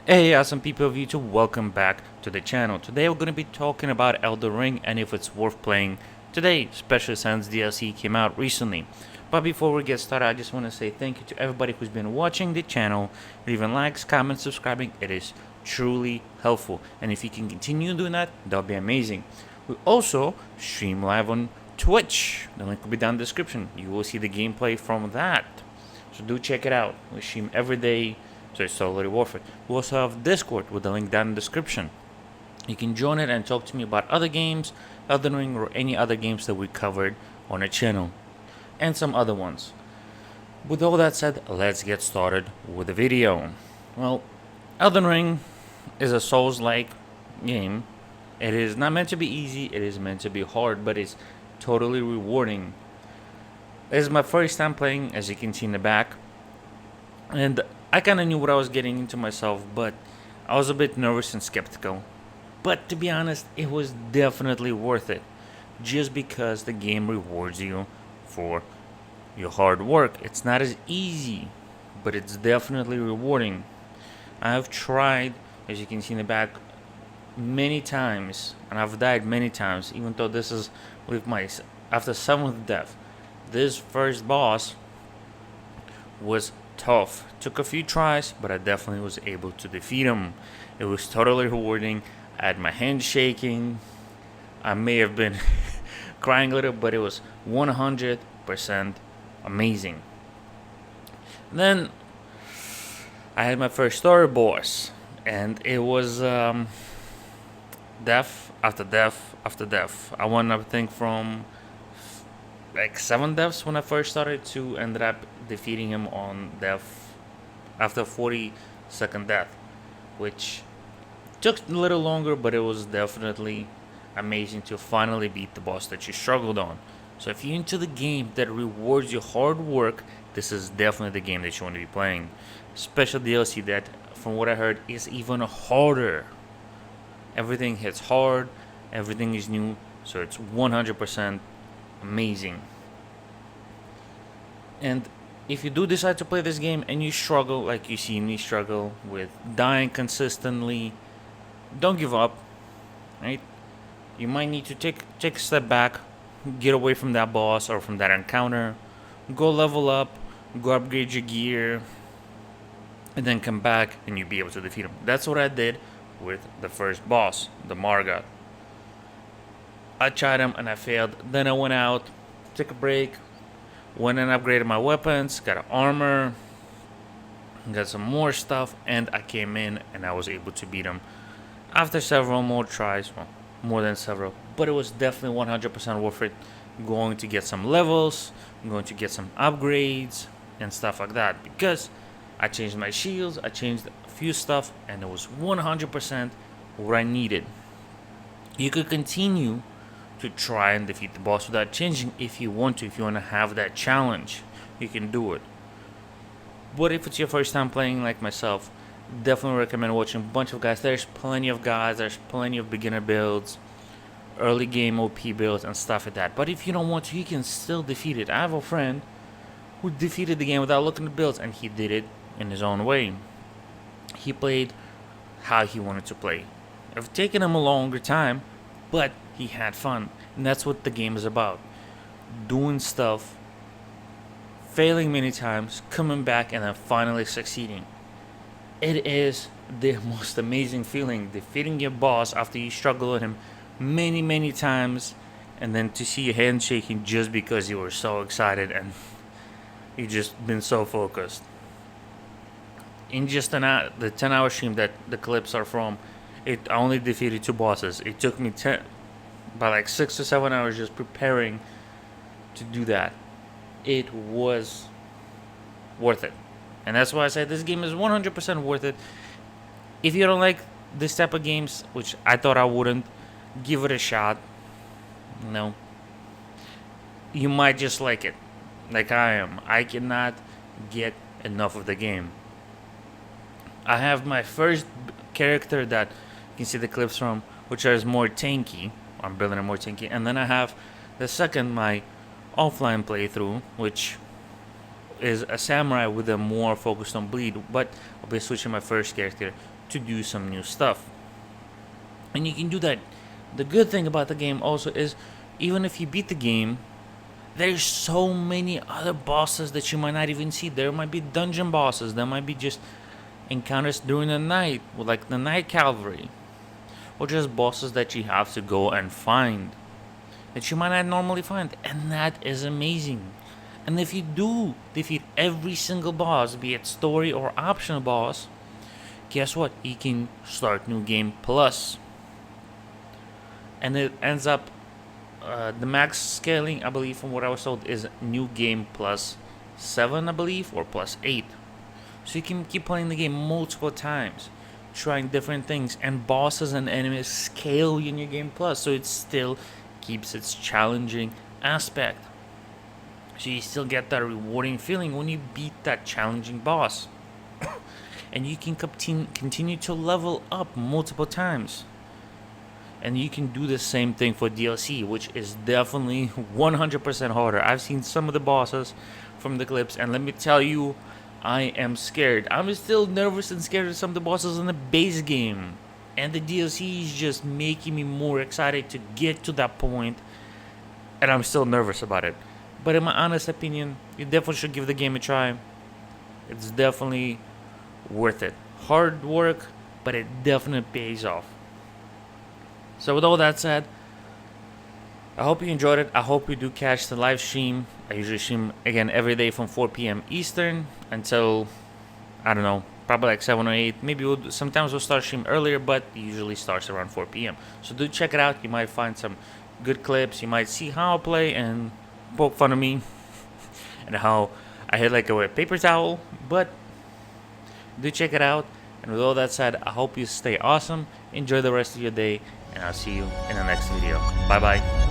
Hey awesome people of YouTube, welcome back to the channel. Today we're going to be talking about Elden Ring and if it's worth playing today, especially since DLC came out recently. But before we get started, I just want to say thank you to everybody who's been watching the channel, leaving likes, comments, subscribing. It is truly helpful. And if you can continue doing that, that'll be amazing. We also stream live on Twitch. The link will be down in the description. You will see the gameplay from that. So do check it out. We stream every day, so it's totally worth it. We also have Discord with the link down in the description. You can join it and talk to me about other games, Elden Ring, or any other games that we covered on the channel, and some other ones. With all that said, let's get started with the video. Well, Elden Ring is a Souls-like game. It is not meant to be easy, it is meant to be hard, but it's totally rewarding. This is my first time playing, as you can see in the back, and I kind of knew what I was getting into myself, but I was a bit nervous and skeptical. But to be honest, it was definitely worth it, just because the game rewards you for your hard work. It's not as easy, but it's definitely rewarding. I have tried, as you can see in the back, many times, and I've died many times, even though this is with my after 7th death. This first boss was tough. Took a few tries, but I definitely was able to defeat him. It was totally rewarding. I had my hands shaking. I may have been crying a little, but it was 100% amazing. Then I had my first story boss, and it was death after death after death. I went, I think, from like 7 deaths when I first started to ended up defeating him on death after 42nd death, which took a little longer, but it was definitely amazing to finally beat the boss that you struggled on. So if you're into the game that rewards your hard work, this is definitely the game that you want to be playing. Special DLC that, from what I heard, is even harder. Everything hits hard, everything is new, so it's 100% amazing. And if you do decide to play this game and you struggle, like you see me struggle with dying consistently, don't give up, right? You might need to take a step back, get away from that boss or from that encounter, go level up, go upgrade your gear, and then come back and you'll be able to defeat him. That's what I did with the first boss, the Margot. I tried him and I failed. Then I went out, took a break, went and upgraded my weapons, got an armor, got some more stuff, and I came in and I was able to beat him after several more tries. Well, more than several, but it was definitely 100% worth it. Going to get some levels, going to get some upgrades and stuff like that, because I changed my shields, I changed a few stuff, and it was 100% what I needed. You could continue to try and defeat the boss without changing if you want to. If you want to have that challenge, you can do it. But if it's your first time playing like myself, definitely recommend watching a bunch of guys. There's plenty of guys, there's plenty of beginner builds, early game OP builds and stuff like that. But if you don't want to, you can still defeat it. I have a friend who defeated the game without looking at the builds, and he did it in his own way. He played how he wanted to play. It's taken him a longer time, but he had fun, and that's what the game is about. Doing stuff, failing many times, coming back, and then finally succeeding. It is the most amazing feeling, defeating your boss after you struggle with him many times, and then to see your hand shaking just because you were so excited and you just been so focused. In just the 10-hour stream that the clips are from, I only defeated 2 bosses. It took me by like 6 to 7 hours just preparing to do that. It was worth it. And that's why I said this game is 100% worth it. If you don't like this type of games, which I thought I wouldn't, give it a shot. No. You might just like it, like I am. I cannot get enough of the game. I have my first character that you can see the clips from, which is more tanky. I'm building a more tanky. And then I have the second, my offline playthrough, which is a samurai with a more focused on bleed, but I'll be switching my first character to do some new stuff. And you can do that. The good thing about the game also is, even if you beat the game, there's so many other bosses that you might not even see. There might be dungeon bosses, there might be just encounters during the night, like the night cavalry, or just bosses that you have to go and find that you might not normally find, and that is amazing. And if you do defeat every single boss, be it story or optional boss, guess what? You can start New Game Plus. And it ends up, the max scaling, I believe, from what I was told, is New Game Plus 7, I believe, or plus 8. So you can keep playing the game multiple times, trying different things, and bosses and enemies scale in your Game Plus, so it still keeps its challenging aspect. So you still get that rewarding feeling when you beat that challenging boss. And you can continue to level up multiple times. And you can do the same thing for DLC, which is definitely 100% harder. I've seen some of the bosses from the clips, and let me tell you, I am scared. I'm still nervous and scared of some of the bosses in the base game. And the DLC is just making me more excited to get to that point, and I'm still nervous about it. But in my honest opinion, you definitely should give the game a try. It's definitely worth it. Hard work, but it definitely pays off. So with all that said, I hope you enjoyed it. I hope you do catch the live stream. I usually stream again every day from 4 p.m. Eastern until, I don't know, probably like 7 or 8. Maybe sometimes we'll start stream earlier, but it usually starts around 4 p.m. So do check it out. You might find some good clips. You might see how I play and poke fun of me and how I hit like a paper towel. But do check it out. And with all that said, I hope you stay awesome. Enjoy the rest of your day, and I'll see you in the next video. Bye bye.